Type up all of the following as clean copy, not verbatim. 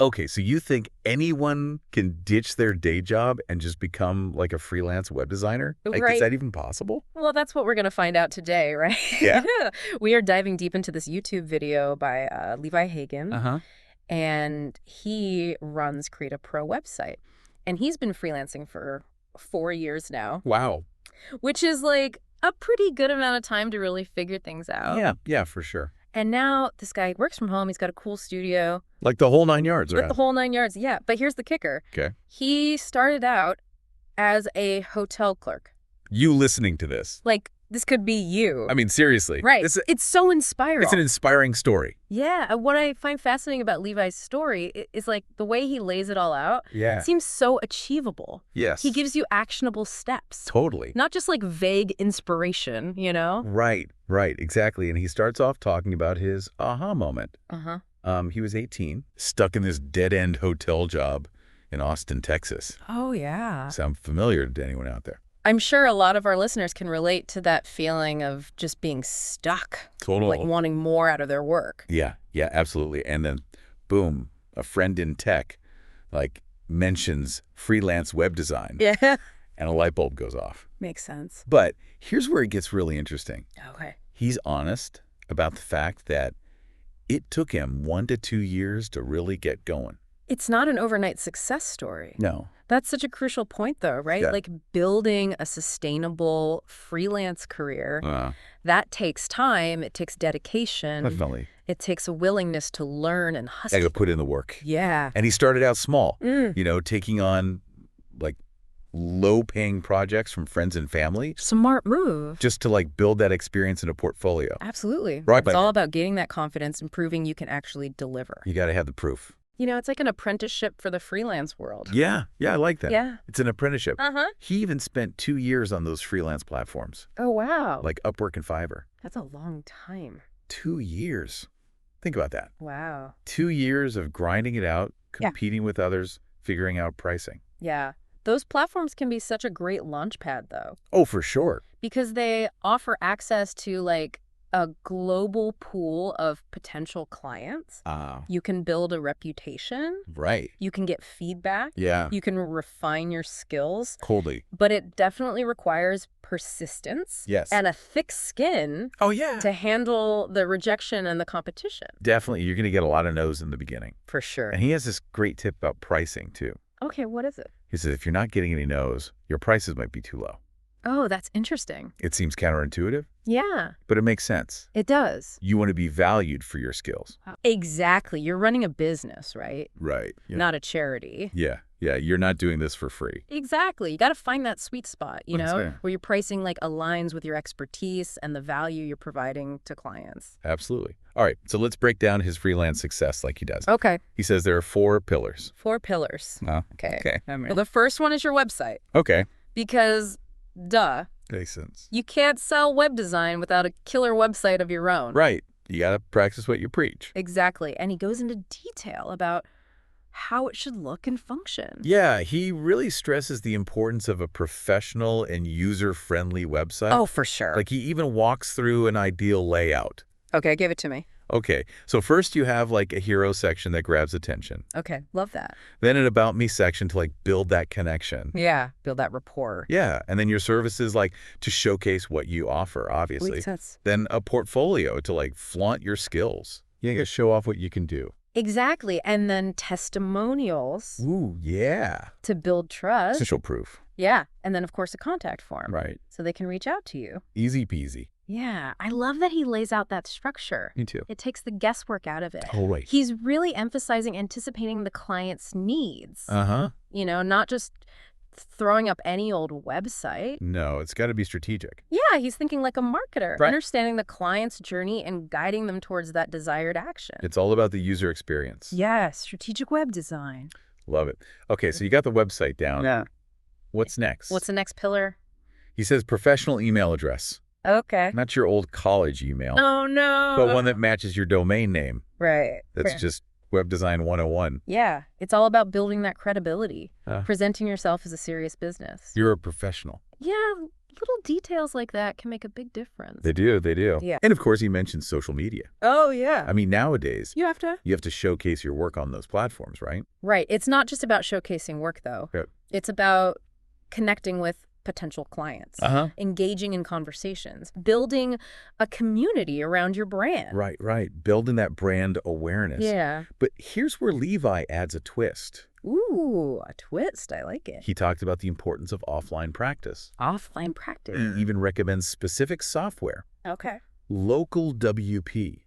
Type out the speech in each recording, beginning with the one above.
Okay, so you think anyone can ditch their day job and just become like a freelance web designer? Like, is Right. that even possible? Well, that's what we're going to find out today, right? Yeah. We are diving deep into this YouTube video by Levi Hagan, Uh-huh. and he runs Create a Pro website. And he's been freelancing for 4 years now, Wow. which is like a pretty good amount of time to really figure things out. Yeah, for sure. And now this guy works from home. He's got a cool studio. Like the whole 9 yards, With right? the whole 9 yards, yeah. But here's the kicker. Okay. He started out as a hotel clerk. You listening to this. Like, this could be you. I mean, seriously. Right. It's so inspiring. It's an inspiring story. Yeah. What I find fascinating about Levi's story is like the way he lays it all out. Yeah. Seems so achievable. Yes. He gives you actionable steps. Totally. Not just like vague inspiration, you know? Right, exactly. And he starts off talking about his aha moment. Uh-huh. He was 18, stuck in this dead-end hotel job in Austin, Texas. Oh, yeah. Sound familiar to anyone out there? I'm sure a lot of our listeners can relate to that feeling of just being stuck. Totally. Like wanting more out of their work. Yeah, absolutely. And then, boom, a friend in tech, like, mentions freelance web design. Yeah. And a light bulb goes off. Makes sense. But here's where it gets really interesting. Okay. He's honest about the fact that it took him 1 to 2 years to really get going. It's not an overnight success story. No. That's such a crucial point, though, right? Yeah. Like building a sustainable freelance career, that takes time. It takes dedication. Definitely. It takes a willingness to learn and hustle. I got to put in the work. Yeah. And he started out small, taking on like low-paying projects from friends and family. Smart move. Just to like build that experience in a portfolio. Absolutely. Right. It's all about gaining that confidence and proving you can actually deliver. You got to have the proof. You know, it's like an apprenticeship for the freelance world. Yeah, I like that. Yeah. It's an apprenticeship. Uh-huh. He even spent 2 years on those freelance platforms. Oh, wow. Like Upwork and Fiverr. That's a long time. 2 years. Think about that. Wow. 2 years of grinding it out, Yeah. competing with others, figuring out pricing. Yeah. Those platforms can be such a great launchpad, though, Oh, for sure. because they offer access to, like, a global pool of potential clients. You can build a reputation. Right. You can get feedback. Yeah. You can refine your skills. Coldly. But it definitely requires persistence. Yes. And a thick skin Oh, yeah. to handle the rejection and the competition. Definitely. You're going to get a lot of no's in the beginning. For sure. And he has this great tip about pricing, too. Okay, what is it? He says if you're not getting any no's, your prices might be too low. Oh, that's interesting. It seems counterintuitive, Yeah, but it makes sense. it does. You want to be valued for your skills. Exactly. You're running a business, right? Right. Not a charity. Yeah. You're not doing this for free. Exactly. You got to find that sweet spot, you That's know, fair. where your pricing like aligns with your expertise and the value you're providing to clients. Absolutely. All right. So let's break down his freelance success like he does. Okay. He says there are 4 pillars. 4 pillars. Okay. Okay. Well, the first one is your website Okay. because, duh, Makes sense. you can't sell web design without a killer website of your own. Right. You got to practice what you preach. Exactly. And he goes into detail about how it should look and function. Yeah. He really stresses the importance of a professional and user-friendly website. Oh, for sure. Like he even walks through an ideal layout. Okay, give it to me. Okay. So first you have like a hero section that grabs attention. Okay, love that. Then an about me section to like build that connection. Yeah, build that rapport. Yeah. And then your services like to showcase what you offer, obviously. Makes sense. Then a portfolio to like flaunt your skills. You gotta show off what you can do. Exactly. And then testimonials Ooh, yeah. to build trust. Social proof. Yeah. And then, of course, a contact form. Right. So they can reach out to you. Easy peasy. Yeah. I love that he lays out that structure. Me too. It takes the guesswork out of it. Oh, right. He's really emphasizing anticipating the client's needs. Uh-huh. You know, not just throwing up any old website. No, it's got to be strategic. Yeah, he's thinking like a marketer, Right. understanding the client's journey and guiding them towards that desired action. It's all about the user experience. Yeah, strategic web design. Love it. Okay, so you got the website down. Yeah. What's next? What's the next pillar? He says professional email address. Okay. Not your old college email, Oh, no. but one that matches your domain name. Right. That's right. just web design 101. Yeah, it's all about building that credibility, Uh. presenting yourself as a serious business. You're a professional. Yeah, Little details like that can make a big difference. They do, they do. Yeah. And of course, he mentioned social media. Oh, yeah. I mean, nowadays, You have to showcase your work on those platforms, right? Right. It's not just about showcasing work, though. Yep. It's about connecting with potential clients, engaging in conversations, building a community around your brand. Right, right. Building that brand awareness. Yeah. But here's where Levi adds a twist. Ooh, a twist. I like it. He talked about the importance of offline practice. Offline practice. He even recommends specific software. Okay. Local WP.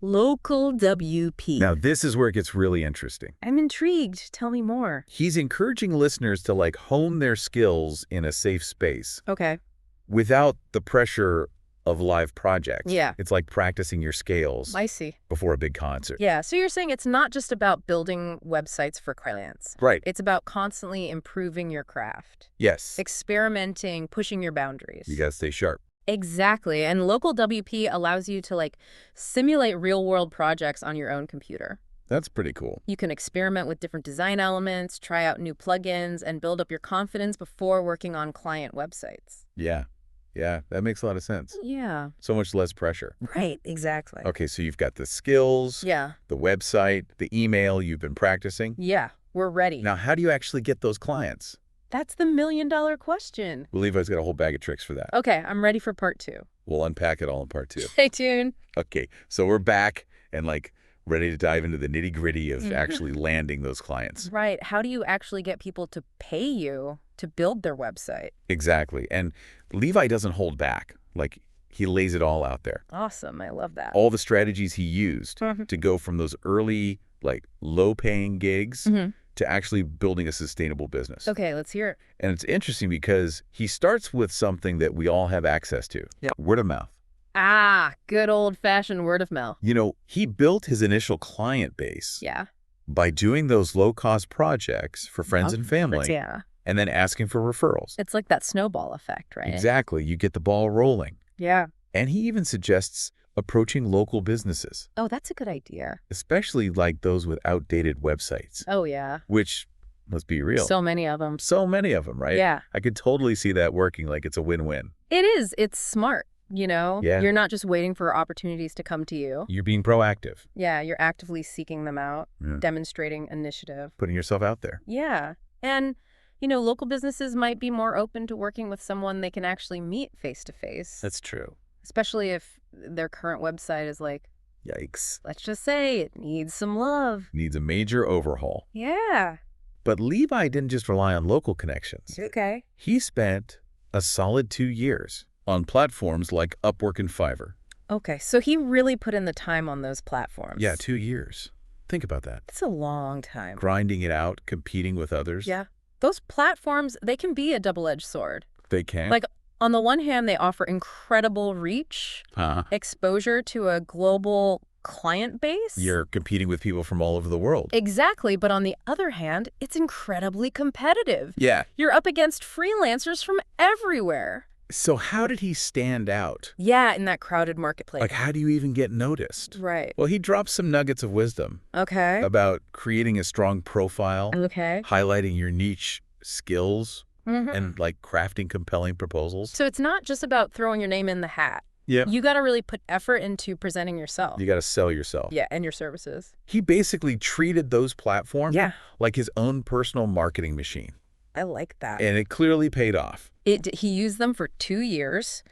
Local WP. Now, this is where it gets really interesting. I'm intrigued. Tell me more. He's encouraging listeners to like hone their skills in a safe space Okay. without the pressure of live projects. Yeah. It's like practicing your scales I see. before a big concert. Yeah. So you're saying it's not just about building websites for clients. Right. It's about constantly improving your craft, Yes. experimenting, pushing your boundaries. You got to stay sharp. Exactly. And local WP allows you to like simulate real-world projects on your own computer. That's pretty cool. You can experiment with different design elements, try out new plugins, and build up your confidence before working on client websites. Yeah. Yeah, that makes a lot of sense. Yeah. So much less pressure. Right. Exactly. Okay, so you've got the skills, Yeah. the website, the email you've been practicing. Yeah. We're ready. Now, how do you actually get those clients? That's the million-dollar question. Well, Levi's got a whole bag of tricks for that. Okay. I'm ready for part 2. We'll unpack it all in part 2. Stay tuned. Okay, so we're back and like ready to dive into the nitty-gritty of actually landing those clients. Right. How do you actually get people to pay you to build their website? Exactly. And Levi doesn't hold back. Like, he lays it all out there. Awesome. I love that. All the strategies he used to go from those early, like, low-paying gigs to actually building a sustainable business. Okay, let's hear it. And it's interesting because he starts with something that we all have access to. Yep. Word of mouth. Ah, good old-fashioned word of mouth. You know, he built his initial client base Yeah. by doing those low-cost projects for friends and family. Yeah. And then asking for referrals. It's like that snowball effect, right? Exactly. You get the ball rolling. Yeah. And he even suggests approaching local businesses, Oh, that's a good idea. especially like those with outdated websites, Oh, yeah. which, let's be real, So many of them. so many of them, right? Yeah. I could totally see that working. Like, it's a win-win. It is. It's smart, you know? Yeah. You're not just waiting for opportunities to come to you. You're being proactive, Yeah, you're actively seeking them out, Yeah. demonstrating initiative. putting yourself out there. Yeah. And, you know, local businesses might be more open to working with someone they can actually meet face-to-face. That's true. Especially if their current website is like, Yikes. let's just say it needs some love. Needs a major overhaul. Yeah. But Levi didn't just rely on local connections. Okay. He spent a solid 2 years on platforms like Upwork and Fiverr. Okay, so he really put in the time on those platforms. Yeah, 2 years. Think about that. It's a long time. Grinding it out, competing with others. Yeah. Those platforms, they can be a double-edged sword. They can. Like, on the one hand, they offer incredible reach, exposure to a global client base. You're competing with people from all over the world. Exactly, but on the other hand, it's incredibly competitive. Yeah. You're up against freelancers from everywhere. So how did he stand out? Yeah, in that crowded marketplace. Like, how do you even get noticed? Right. Well, he dropped some nuggets of wisdom Okay. about creating a strong profile, Okay. highlighting your niche skills, Mhm. and like crafting compelling proposals. So it's not just about throwing your name in the hat. Yeah. You got to really put effort into presenting yourself. You got to sell yourself. Yeah, and your services. He basically treated those platforms Yeah. like his own personal marketing machine. I like that. And it clearly paid off. He used them for 2 years,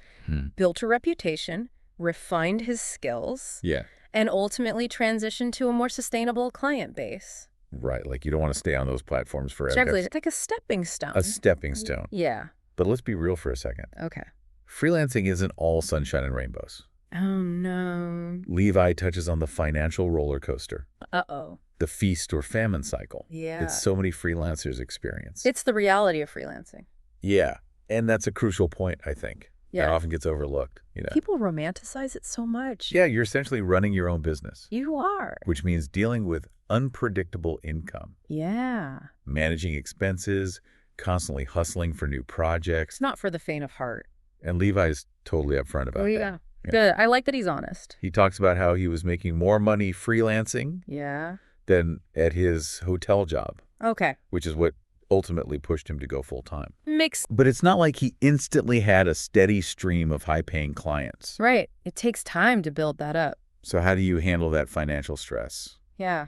built a reputation, refined his skills, Yeah. and ultimately transitioned to a more sustainable client base. Right. Like, you don't want to stay on those platforms forever. Exactly. It's like a stepping stone. A stepping stone. Yeah. But let's be real for a second. Okay. Freelancing isn't all sunshine and rainbows. Oh, no. Levi touches on the financial roller coaster, Uh-oh. the feast or famine cycle Yeah. that so many freelancers experience. It's the reality of freelancing. Yeah. And that's a crucial point, I think. Yeah. That often gets overlooked. You know? People romanticize it so much. Yeah, you're essentially running your own business, You are. which means dealing with unpredictable income, Yeah. managing expenses, constantly hustling for new projects. It's not for the faint of heart. And Levi's totally upfront about that. Yeah. Good. I like that he's honest. He talks about how he was making more money freelancing Yeah. than at his hotel job, Okay. which is what ultimately pushed him to go full-time. Makes... But it's not like he instantly had a steady stream of high-paying clients. Right. It takes time to build that up. So how do you handle that financial stress? Yeah.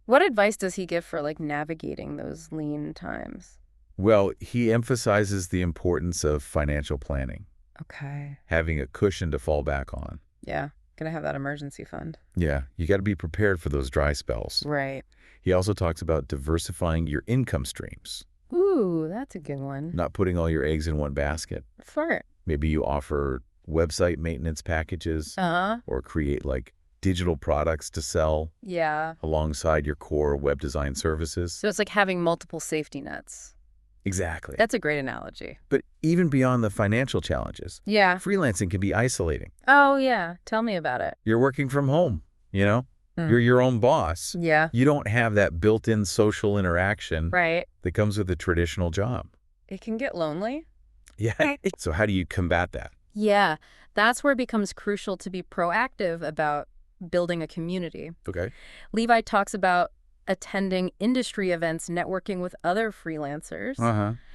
What advice does he give for, like, navigating those lean times? Well, he emphasizes the importance of financial planning. Okay. Having a cushion to fall back on. Yeah. Gotta have that emergency fund. Yeah, you got to be prepared for those dry spells. Right. He also talks about diversifying your income streams. Ooh, that's a good one. Not putting all your eggs in one basket. Smart. Maybe you offer website maintenance packages or create like digital products to sell alongside your core web design services. So it's like having multiple safety nets. Exactly. That's a great analogy. But even beyond the financial challenges, freelancing can be isolating. Oh, yeah. Tell me about it. You're working from home, you know? You're your own boss. Yeah. You don't have that built-in social interaction that comes with a traditional job. It can get lonely. Yeah. So how do you combat that? Yeah. That's where it becomes crucial to be proactive about building a community. Okay. Levi talks about attending industry events, networking with other freelancers,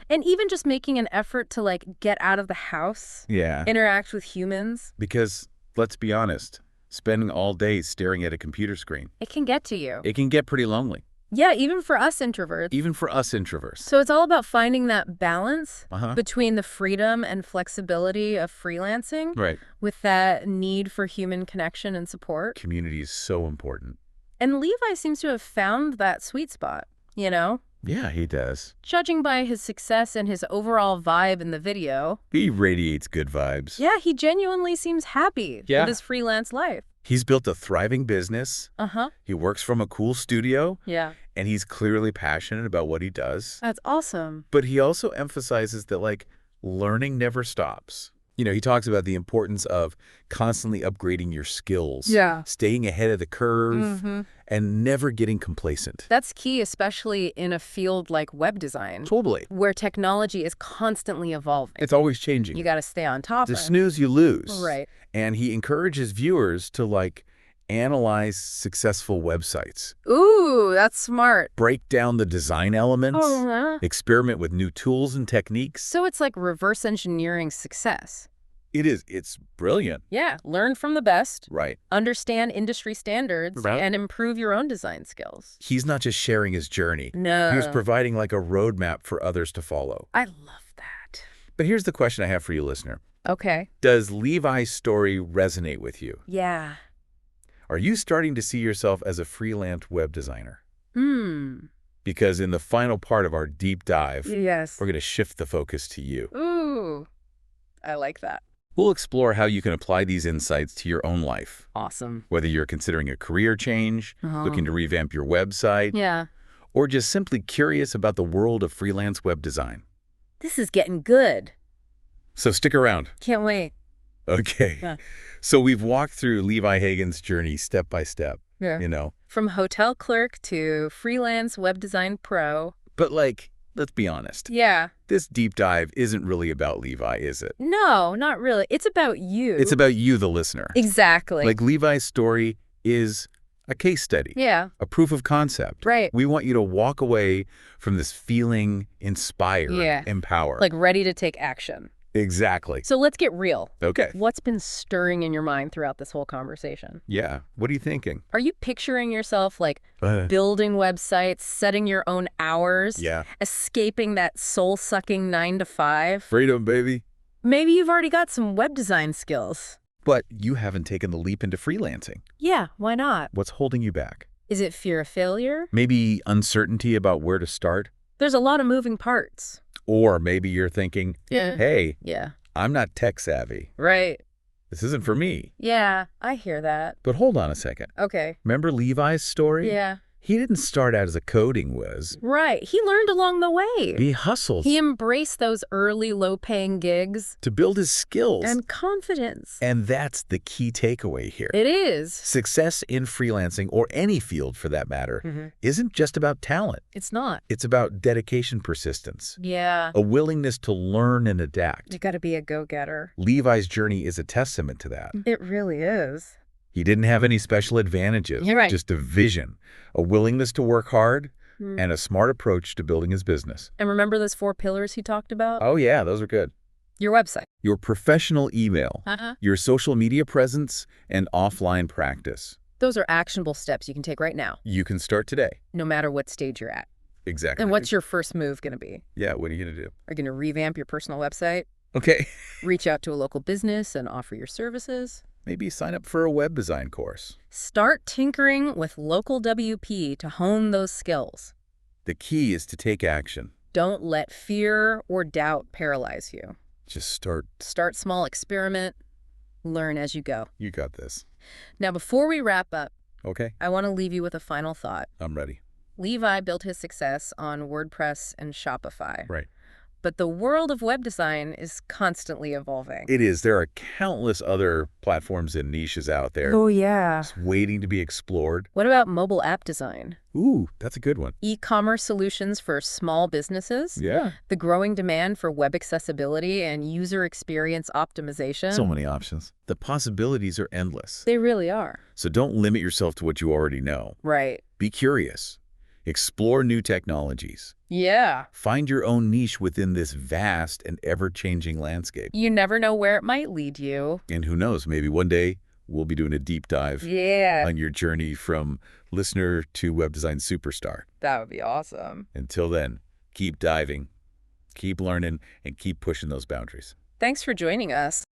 and even just making an effort to, like, get out of the house, interact with humans. Because, let's be honest, spending all day staring at a computer screen, it can get to you. It can get pretty lonely. Yeah, even for us introverts. So it's all about finding that balance between the freedom and flexibility of freelancing with that need for human connection and support. Community is so important. And Levi seems to have found that sweet spot, you know? Yeah, he does. Judging by his success and his overall vibe in the video. He radiates good vibes. Yeah, he genuinely seems happy with his freelance life. He's built a thriving business. He works from a cool studio. Yeah. And he's clearly passionate about what he does. That's awesome. But he also emphasizes that, like, learning never stops. You know, he talks about the importance of constantly upgrading your skills, staying ahead of the curve, and never getting complacent. That's key, especially in a field like web design. Totally. Where technology is constantly evolving. It's always changing. You got to stay on top of it. The snooze, you lose. Right. And he encourages viewers to, like, analyze successful websites. Ooh, that's smart. Break down the design elements, experiment with new tools and techniques. So it's like reverse engineering success. It is. It's brilliant. Yeah. Learn from the best. Right. Understand industry standards and improve your own design skills. He's not just sharing his journey. No. He was providing like a roadmap for others to follow. I love that. But here's the question I have for you, listener. Okay. Does Levi's story resonate with you? Yeah. Are you starting to see yourself as a freelance web designer? Because in the final part of our deep dive, we're going to shift the focus to you. Ooh, I like that. We'll explore how you can apply these insights to your own life. Awesome. Whether you're considering a career change, looking to revamp your website, or just simply curious about the world of freelance web design. This is getting good. So stick around. Can't wait. Okay. So we've walked through Levi Hagan's journey step by step, you know. From hotel clerk to freelance web design pro. But, like, let's be honest. Yeah. This deep dive isn't really about Levi, is it? No, not really. It's about you. It's about you, the listener. Exactly. Like, Levi's story is a case study. Yeah. A proof of concept. Right. We want you to walk away from this feeling inspired, empowered. Like ready to take action. Exactly. So let's get real. Okay. What's been stirring in your mind throughout this whole conversation? Yeah. What are you thinking? Are you picturing yourself like building websites, setting your own hours, escaping that soul-sucking 9-to-5? Freedom, baby. Maybe you've already got some web design skills. But you haven't taken the leap into freelancing. Yeah, why not? What's holding you back? Is it fear of failure? Maybe uncertainty about where to start? There's a lot of moving parts. Or maybe you're thinking, hey, I'm not tech savvy. Right. This isn't for me. Yeah, I hear that. But hold on a second. Okay. Remember Levi's story? Yeah. He didn't start out as a coding whiz. Right. He learned along the way. He hustled. He embraced those early low-paying gigs. To build his skills. And confidence. And that's the key takeaway here. It is. Success in freelancing, or any field for that matter, isn't just about talent. It's not. It's about dedication, persistence. Yeah. A willingness to learn and adapt. You got to be a go-getter. Levi's journey is a testament to that. It really is. He didn't have any special advantages. You're right. Just a vision, a willingness to work hard, and a smart approach to building his business. And remember those 4 pillars he talked about? Oh, yeah, those are good. Your website. Your professional email, your social media presence, and offline practice. Those are actionable steps you can take right now. You can start today. No matter what stage you're at. Exactly. And what's your first move going to be? Yeah, what are you going to do? Are you going to revamp your personal website? Okay. Reach out to a local business and offer your services? Maybe sign up for a web design course. Start tinkering with local WP to hone those skills. The key is to take action. Don't let fear or doubt paralyze you. Just start. Start small, experiment, learn as you go. You got this. Now, before we wrap up, okay, I want to leave you with a final thought. I'm ready. Levi built his success on WordPress and Shopify. Right. But the world of web design is constantly evolving. It is. There are countless other platforms and niches out there. Oh, yeah. Just waiting to be explored. What about mobile app design? Ooh, that's a good one. E-commerce solutions for small businesses? Yeah. The growing demand for web accessibility and user experience optimization? So many options. The possibilities are endless. They really are. So don't limit yourself to what you already know. Right. Be curious. Explore new technologies. Yeah. Find your own niche within this vast and ever-changing landscape. You never know where it might lead you. And who knows, maybe one day we'll be doing a deep dive on your journey from listener to web design superstar. That would be awesome. Until then, keep diving, keep learning, and keep pushing those boundaries. Thanks for joining us.